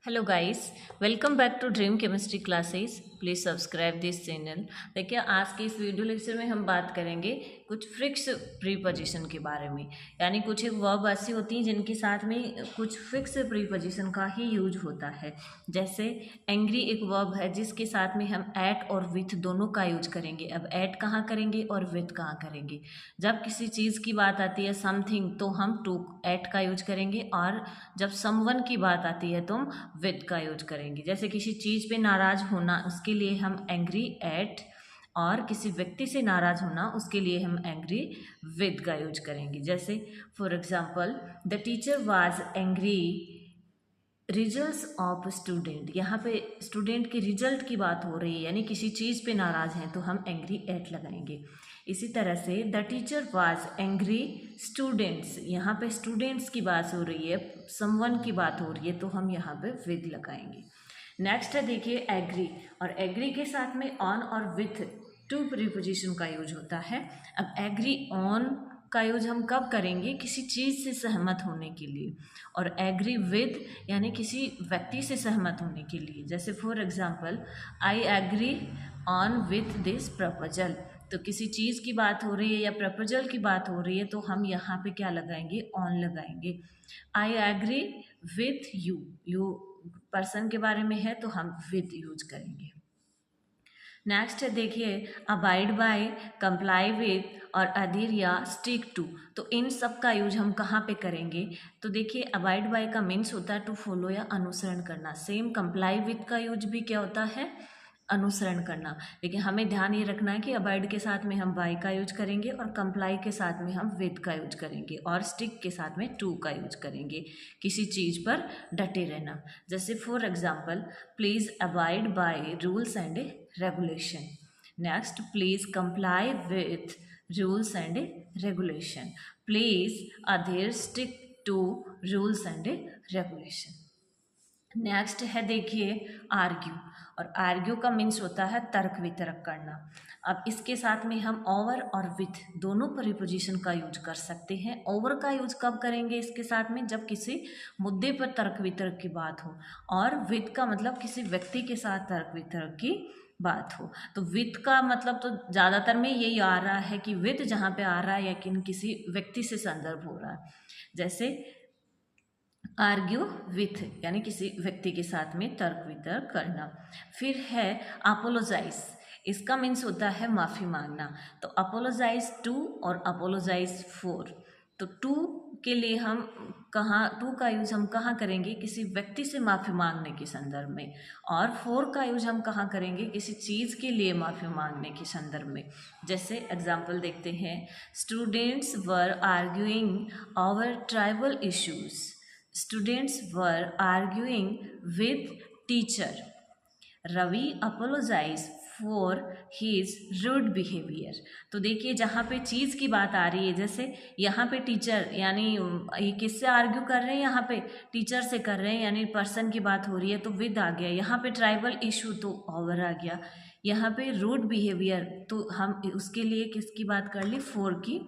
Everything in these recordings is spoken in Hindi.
Hello guys, welcome back to dream chemistry classes. Please subscribe this channel. देखिए, आज के इस वीडियो लेक्चर में हम बात करेंगे कुछ फिक्स प्रीपोजिशन के बारे में। यानी कुछ एक वर्ब ऐसी होती हैं जिनके साथ में कुछ फिक्स प्रीपोजिशन का ही यूज होता है। जैसे एंग्री एक वर्ब है जिसके साथ में हम एट और विथ दोनों का यूज करेंगे। अब एट कहाँ करेंगे और विथ कहाँ करेंगे? जब किसी चीज़ की बात आती है समथिंग, तो हम टू एट का यूज करेंगे, और जब समवन की बात आती है तो हम विद का यूज करेंगे। जैसे किसी चीज़ पे नाराज होना, उसके लिए हम एंग्री एट, और किसी व्यक्ति से नाराज होना उसके लिए हम एंग्री विद का यूज करेंगे। जैसे for example, the teacher was angry results of student. यहाँ पे स्टूडेंट के रिजल्ट की बात हो रही है, यानी किसी चीज़ पे नाराज हैं तो हम एंग्री एट लगाएंगे। इसी तरह से the teacher was angry students, यहाँ पे स्टूडेंट्स की बात हो रही है, समवन की बात हो रही है, तो हम यहाँ पे विद लगाएंगे। नेक्स्ट है, देखिए एग्री। और एग्री के साथ में ऑन और विथ टू प्रीपोजिशन का यूज होता है। अब एग्री ऑन का यूज हम कब करेंगे? किसी चीज़ से सहमत होने के लिए। और एग्री विद यानी किसी व्यक्ति से सहमत होने के लिए। जैसे for example, I agree on with this proposal. तो किसी चीज़ की बात हो रही है या प्रपोजल की बात हो रही है तो हम यहाँ पे क्या लगाएंगे? ऑन लगाएंगे। I agree with you, you person के बारे में है तो हम विद यूज करेंगे। नेक्स्ट है, देखिए अबाइड बाय, कंप्लाई विद और अधीर या स्टिक टू। तो इन सब का यूज हम कहाँ पे करेंगे? तो देखिए, अबाइड बाय का मीन्स होता है टू फॉलो या अनुसरण करना। सेम कंप्लाई विद का यूज भी क्या होता है? अनुसरण करना। लेकिन हमें ध्यान ये रखना है कि अबाइड के साथ में हम बाय का यूज करेंगे, और कंप्लाई के साथ में हम विद का यूज करेंगे, और स्टिक के साथ में टू का यूज करेंगे। किसी चीज़ पर डटे रहना। जैसे for example, please abide by rules and regulation. Next, please comply with rules and regulation. Please adhere stick to rules and regulation. Next है, देखिए आर्ग्यू। और आर्ग्यू का मीन्स होता है तर्क वितर्क करना। अब इसके साथ में हम ओवर और विथ दोनों प्रीपोजिशन का यूज कर सकते हैं। ओवर का यूज कब करेंगे इसके साथ में? जब किसी मुद्दे पर तर्क वितर्क की बात हो। और विथ का मतलब किसी व्यक्ति के साथ तर्क वितर्क की बात हो। तो विथ का मतलब तो ज़्यादातर में यही आ रहा है कि विथ जहाँ पे आ रहा है, या किसी व्यक्ति से संदर्भ हो रहा है। जैसे आर्ग्यू विथ यानी किसी व्यक्ति के साथ में तर्क वितर्क करना। फिर है अपोलोजाइज। इसका मीन्स होता है माफ़ी मांगना। तो अपोलोजाइज टू और अपोलोजाइज फॉर। तो टू के लिए हम टू का यूज हम कहाँ करेंगे? किसी व्यक्ति से माफ़ी मांगने के संदर्भ में। और फोर का यूज हम कहाँ करेंगे? किसी चीज़ के लिए माफ़ी मांगने के संदर्भ में। जैसे एग्जाम्पल देखते हैं, students were arguing over tribal issues. Students were arguing with teacher. Ravi apologized for his rude behavior. तो देखिए, जहाँ पे चीज़ की बात आ रही है, जैसे यहाँ पे टीचर, यानी ये किससे आर्ग्यू कर रहे हैं? यहाँ पे टीचर से कर रहे हैं, यानी पर्सन की बात हो रही है तो विद आ गया। यहाँ पे ट्राइबल इशू तो ओवर आ गया। यहाँ पे रूड बिहेवियर तो हम उसके लिए किसकी बात कर ली? फोर की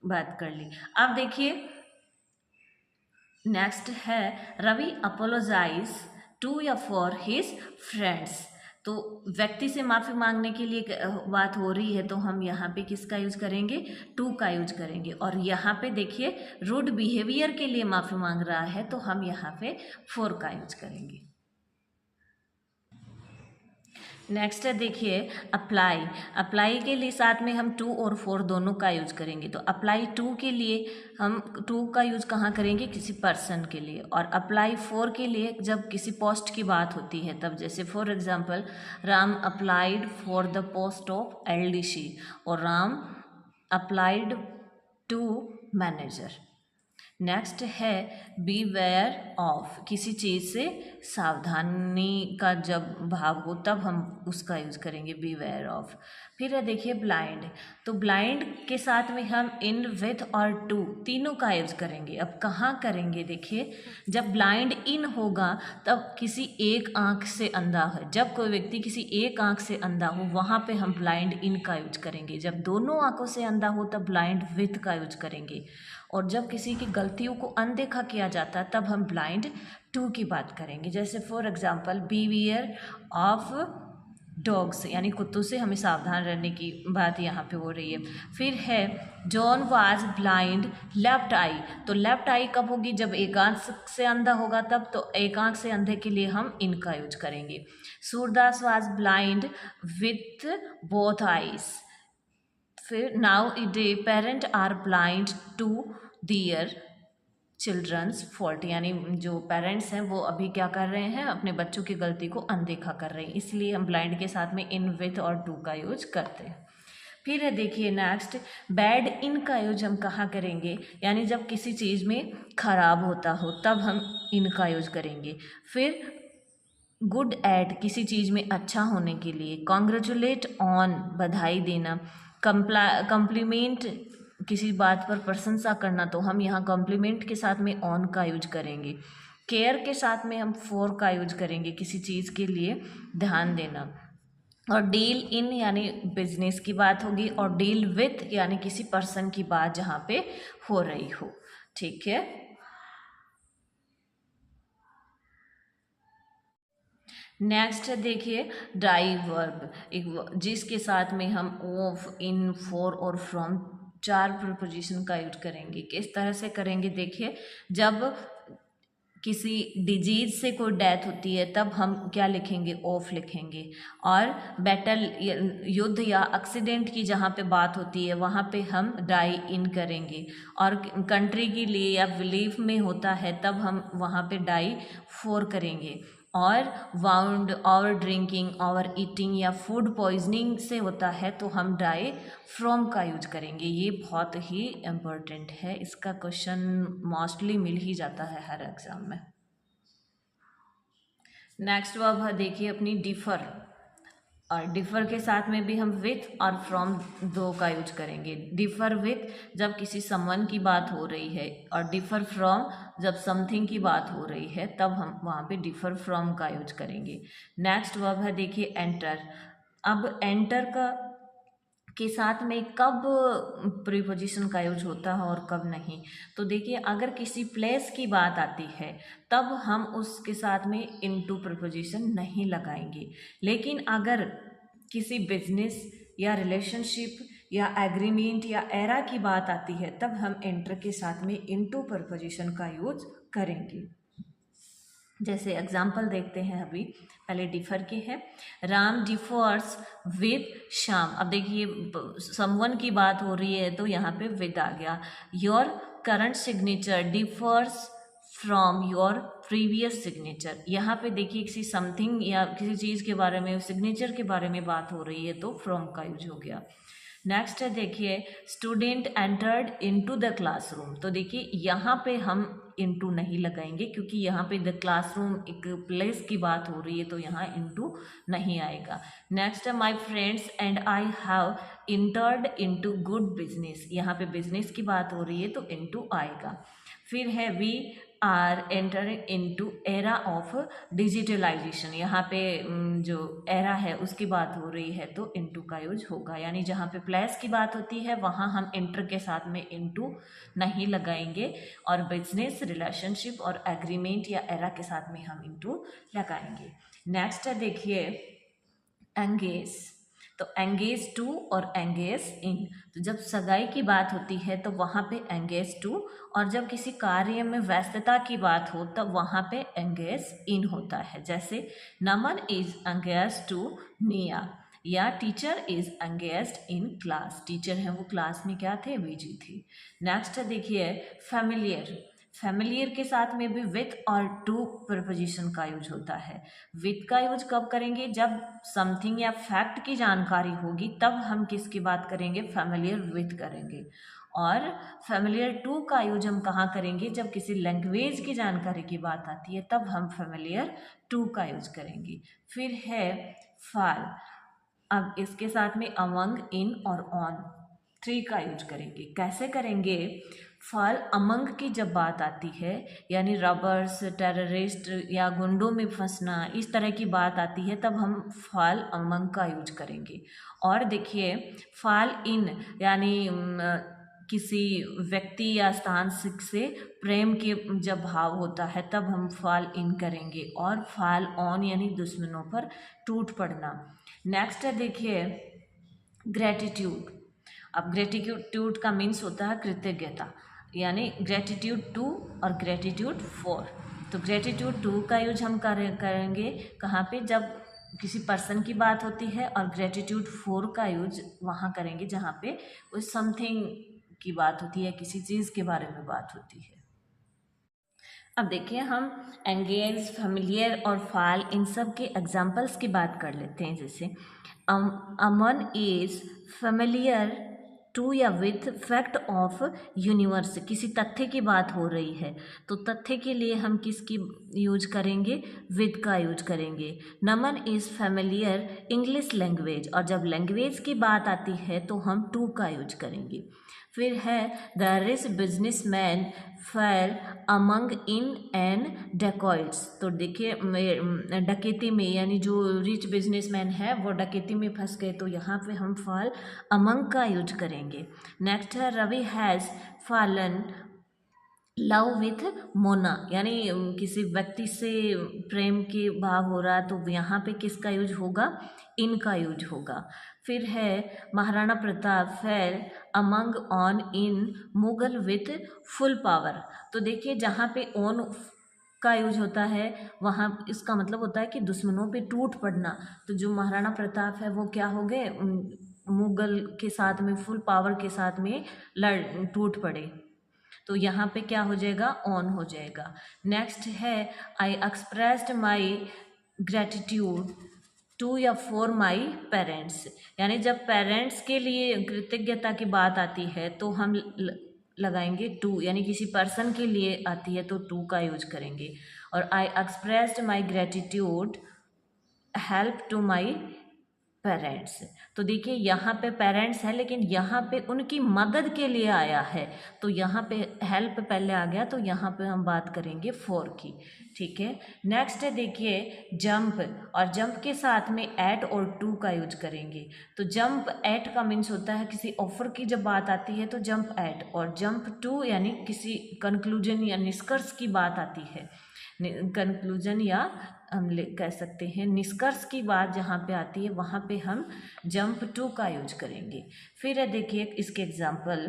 बात कर ली। अब देखिए, नेक्स्ट है रवि अपोलोजाइज टू या फॉर हिज फ्रेंड्स। तो व्यक्ति से माफ़ी मांगने के लिए बात हो रही है तो हम यहाँ पे किसका यूज करेंगे? टू का यूज करेंगे। और यहाँ पे देखिए, रूड बिहेवियर के लिए माफ़ी मांग रहा है तो हम यहाँ पे फोर का यूज करेंगे। नेक्स्ट है, देखिए अप्लाई। अप्लाई के लिए साथ में हम टू और फोर दोनों का यूज करेंगे। तो अप्लाई टू के लिए हम टू का यूज कहाँ करेंगे? किसी पर्सन के लिए। और अप्लाई फोर के लिए जब किसी पोस्ट की बात होती है तब। जैसे for example, Ram applied for the post of LDC, और Ram applied to manager. Next है बी वेयर ऑफ। किसी चीज़ से सावधानी का जब भाव हो तब हम उसका यूज़ करेंगे, बी वेयर ऑफ। फिर है, देखिए ब्लाइंड। तो ब्लाइंड के साथ में हम इन, विथ और टू तीनों का यूज़ करेंगे। अब कहाँ करेंगे? देखिए, जब ब्लाइंड इन होगा तब किसी एक आंख से अंधा है। जब कोई व्यक्ति किसी एक आंख से अंधा हो वहाँ पे हम ब्लाइंड इन का यूज करेंगे। जब दोनों आंखों से अंधा हो तब ब्लाइंड विथ का यूज करेंगे। और जब किसी की गलतियों को अनदेखा किया जाता है तब हम ब्लाइंड टू की बात करेंगे। जैसे for example behaviour of dogs, यानी कुत्तों से हमें सावधान रहने की बात यहाँ पे हो रही है। फिर है जॉन वाज ब्लाइंड लेफ्ट आई, तो लेफ्ट आई कब होगी, जब एक आंख से अंधा होगा तब, तो एक आंख से अंधे के लिए हम इनका यूज करेंगे। Surdas was blind with both eyes. फिर nowadays parent are blind to their children's fault, यानी जो पेरेंट्स हैं वो अभी क्या कर रहे हैं, अपने बच्चों की गलती को अनदेखा कर रहे हैं, इसलिए हम ब्लाइंड के साथ में इन, विथ और टू का यूज करते हैं। फिर है देखिए नेक्स्ट, बैड इन का यूज हम कहाँ करेंगे, यानी जब किसी चीज़ में खराब होता हो तब हम इन का यूज करेंगे। फिर गुड एट, किसी चीज़ में अच्छा होने के लिए। कॉन्ग्रेचुलेट ऑन, बधाई देना। कम्प्लीमेंट, किसी बात पर प्रशंसा करना, तो हम यहाँ कॉम्प्लीमेंट के साथ में ऑन का यूज करेंगे। केयर के साथ में हम फॉर का यूज करेंगे, किसी चीज़ के लिए ध्यान देना। और डील इन यानी बिजनेस की बात होगी, और डील विथ यानी किसी पर्सन की बात जहाँ पे हो रही हो। ठीक है, नेक्स्ट देखिए ड्राइव वर्ब, एक जिसके साथ में हम ऑफ, इन, फॉर और फ्रॉम 4 प्रीपोजिशन का यूज करेंगे। किस तरह से करेंगे, देखिए जब किसी डिजीज से कोई डेथ होती है तब हम क्या लिखेंगे, ऑफ लिखेंगे। और बैटल, युद्ध या एक्सीडेंट की जहाँ पे बात होती है वहाँ पे हम डाई इन करेंगे। और कंट्री के लिए या बिलीफ में होता है तब हम वहाँ पे डाई फॉर करेंगे। और वाउंड और ड्रिंकिंग और ईटिंग या फूड पॉइजनिंग से होता है तो हम डाई फ्रॉम का यूज करेंगे। ये बहुत ही इम्पोर्टेंट है, इसका क्वेश्चन मोस्टली मिल ही जाता है हर एग्जाम में। नेक्स्ट वर्ब है देखिए अपनी डिफर, और डिफ़र के साथ में भी हम विथ और फ्रॉम 2 का यूज करेंगे। डिफ़र विथ जब किसी समवन की बात हो रही है, और डिफ़र फ्रॉम जब समथिंग की बात हो रही है तब हम वहाँ पे डिफ़र फ्रॉम का यूज करेंगे। नेक्स्ट वर्ब है देखिए एंटर। अब एंटर का के साथ में कब प्रीपोजिशन का यूज होता है और कब नहीं, तो देखिए अगर किसी प्लेस की बात आती है तब हम उसके साथ में इनटू प्रीपोजिशन नहीं लगाएंगे। लेकिन अगर किसी बिजनेस या रिलेशनशिप या एग्रीमेंट या एरा की बात आती है तब हम एंटर के साथ में इनटू प्रीपोजिशन का यूज करेंगे। जैसे एग्जाम्पल देखते हैं अभी, पहले डिफर के हैं। राम डिफर्स विद श्याम, अब देखिए समवन की बात हो रही है तो यहाँ पे विद आ गया। Your current signature differs from your previous signature, यहाँ पे देखिए किसी समथिंग या किसी चीज़ के बारे में, सिग्नेचर के बारे में बात हो रही है तो फ्रॉम का यूज हो गया। नेक्स्ट है देखिए student entered into the classroom, तो देखिए यहाँ पे हम इनटू नहीं लगाएंगे क्योंकि यहाँ पे द क्लासरूम एक प्लेस की बात हो रही है तो यहाँ इनटू नहीं आएगा। नेक्स्ट है my friends and I have entered into good business, यहाँ पे बिजनेस की बात हो रही है तो इनटू आएगा। फिर है we are entering into era of digitalisation, यहाँ पे जो एरा है उसकी बात हो रही है तो इनटू का यूज होगा। यानी जहाँ पे प्लेस की बात होती है वहाँ हम इंटर के साथ में इनटू नहीं लगाएंगे, और बिजनेस, रिलेशनशिप और एग्रीमेंट या एरा के साथ में हम इनटू लगाएंगे। नेक्स्ट है देखिए एंगेज, तो एंगेज टू और एंगेज इन, तो जब सगाई की बात होती है तो वहाँ पे एंगेज टू, और जब किसी कार्य में व्यस्तता की बात हो तब वहाँ पे एंगेज इन होता है। जैसे नमन इज एंगेज टू निया, या teacher is engaged in class, teacher हैं वो क्लास में क्या थे, बिजी थी। नेक्स्ट देखिए फैमिलियर, फैमिलियर के साथ में भी विथ और टू प्रीपोजिशन का यूज होता है। विथ का यूज कब करेंगे, जब समथिंग या फैक्ट की जानकारी होगी तब हम किसकी बात करेंगे, फैमिलियर विथ करेंगे। और फैमिलियर टू का यूज हम कहाँ करेंगे, जब किसी लैंग्वेज की जानकारी की बात आती है तब हम फैमिलियर टू का यूज करेंगे। फिर है फाल, अब इसके साथ में अमंग, इन और ऑन 3 का यूज करेंगे। कैसे करेंगे, फॉल अमंग की जब बात आती है यानी रबर्स, टेररिस्ट या गुंडों में फंसना, इस तरह की बात आती है तब हम फॉल अमंग का यूज करेंगे। और देखिए फॉल इन यानी किसी व्यक्ति या स्थान से प्रेम के जब भाव होता है तब हम फॉल इन करेंगे। और फॉल ऑन यानी दुश्मनों पर टूट पड़ना। नेक्स्ट है देखिए ग्रेटिट्यूड। अब ग्रेटिट्यूड का मीन्स होता है कृतज्ञता, यानी ग्रेटिट्यूड टू और ग्रेटिट्यूड फॉर। तो ग्रेटिट्यूड टू का यूज हम करेंगे कहाँ पे, जब किसी पर्सन की बात होती है, और ग्रेटिट्यूड फॉर का यूज वहाँ करेंगे जहाँ पे उस समथिंग की बात होती है, किसी चीज़ के बारे में बात होती है। अब देखिए हम एंगेज, फेमिलियर और फॉल इन सब के एग्जाम्पल्स की बात कर लेते हैं। जैसे अमन इज फेमिलियर टू या विथ फैक्ट ऑफ यूनिवर्स, किसी तथ्य की बात हो रही है तो तथ्य के लिए हम किसकी यूज करेंगे, विद का यूज करेंगे। नमन इज़ फेमिलियर इंग्लिश लैंग्वेज, और जब लैंग्वेज की बात आती है तो हम टू का यूज करेंगे। फिर है the rich businessman fail among in and dacoits, तो देखिए डकैती में, यानी जो रिच बिजनेसमैन है वो डकैती में फंस गए, तो यहाँ पे हम फॉल अमंग का यूज करेंगे। नेक्स्ट है Ravi has fallen love with Mona, यानी किसी व्यक्ति से प्रेम के भाव हो रहा है तो यहाँ पे किसका यूज होगा, इन का यूज होगा। फिर है Maharana Pratap fail among on in Mughal with full power, तो देखिए जहाँ पे ऑन का यूज होता है वहाँ इसका मतलब होता है कि दुश्मनों पे टूट पड़ना। तो जो महाराणा प्रताप है वो क्या हो गए, मुगल के साथ में फुल पावर के साथ में टूट पड़े, तो यहाँ पे क्या हो जाएगा, ऑन हो जाएगा। नेक्स्ट है आई एक्सप्रेस्ड माई ग्रेटिट्यूड टू या फॉर माई पेरेंट्स, यानी जब पेरेंट्स के लिए कृतज्ञता की बात आती है तो हम लगाएंगे टू, यानी किसी पर्सन के लिए आती है तो टू का यूज करेंगे। और I expressed my gratitude help to my parents, तो देखिए यहाँ पे पेरेंट्स है लेकिन यहाँ पे उनकी मदद के लिए आया है, तो यहाँ पे हेल्प पहले आ गया, तो यहाँ पे हम बात करेंगे फॉर की। ठीक है, नेक्स्ट है देखिए जंप, और जंप के साथ में एट और टू का यूज करेंगे। तो जंप एट का मीन्स होता है किसी ऑफर की जब बात आती है तो जंप एट, और जंप टू यानी किसी कंक्लूजन या निष्कर्ष की बात आती है, कंक्लूजन या हम कह सकते हैं निष्कर्ष की बात जहाँ पे आती है वहाँ पे हम जंप टू का यूज करेंगे। फिर है देखिए इसके example,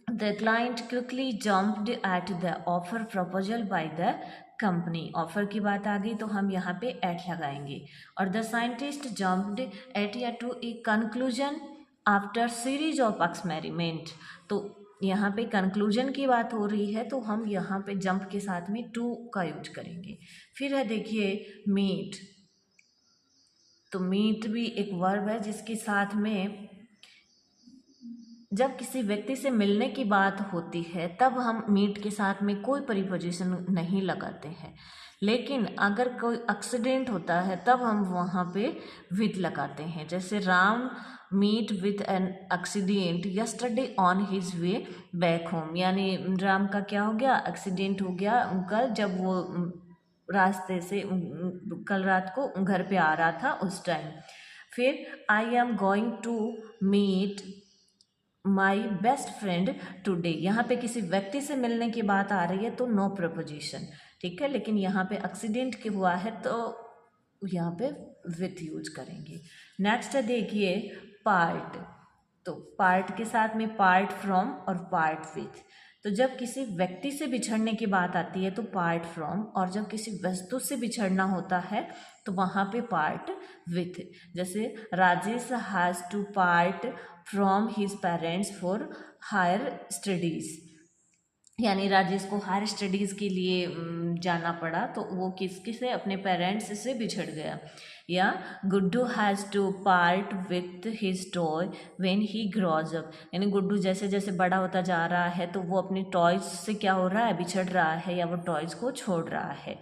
the client quickly jumped at the offer proposal by the company, offer की बात आ गई तो हम यहाँ पे एट लगाएंगे। और द साइंटिस्ट जम्प्ड एट या to a conclusion after series of experiment, तो यहाँ पे कंक्लूजन की बात हो रही है तो हम यहाँ पे जंप के साथ में टू का यूज करेंगे। फिर है देखिए मीट, तो मीट भी एक वर्ब है जिसके साथ में जब किसी व्यक्ति से मिलने की बात होती है तब हम मीट के साथ में कोई प्रीपोजिशन नहीं लगाते हैं, लेकिन अगर कोई एक्सीडेंट होता है तब हम वहाँ पे विद लगाते हैं। जैसे Ram meet with an accident yesterday on his way back home, यानी राम का क्या हो गया, एक्सीडेंट हो गया कल जब वो रास्ते से कल रात को घर पे आ रहा था उस टाइम। फिर I am going to meet my best friend today, यहाँ पे किसी व्यक्ति से मिलने की बात आ रही है तो नो प्रपोजिशन, ठीक है, लेकिन यहाँ पे एक्सीडेंट के हुआ है तो यहाँ पे विथ यूज करेंगे। नेक्स्ट है देखिए पार्ट, तो पार्ट के साथ में पार्ट फ्रॉम और पार्ट विथ, तो जब किसी व्यक्ति से बिछड़ने की बात आती है तो पार्ट फ्रॉम, और जब किसी वस्तु से बिछड़ना होता है तो वहाँ पे पार्ट विथ। जैसे Rajesh has to part from his parents for higher studies, यानी राजेश को हायर स्टडीज़ के लिए जाना पड़ा तो वो किसके से, अपने पेरेंट्स से बिछड़ गया। या Guddu has to part with his toy when he grows up, यानी गुड्डू जैसे जैसे बड़ा होता जा रहा है तो वो अपनी टॉयज से क्या हो रहा है, बिछड़ रहा है या वो टॉयज को छोड़ रहा है।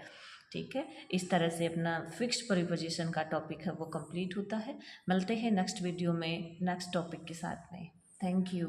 ठीक है, इस तरह से अपना फिक्स्ड प्रीपोजिशन का टॉपिक है वो कंप्लीट होता है। मिलते हैं नेक्स्ट वीडियो में नेक्स्ट टॉपिक के साथ में। Thank you.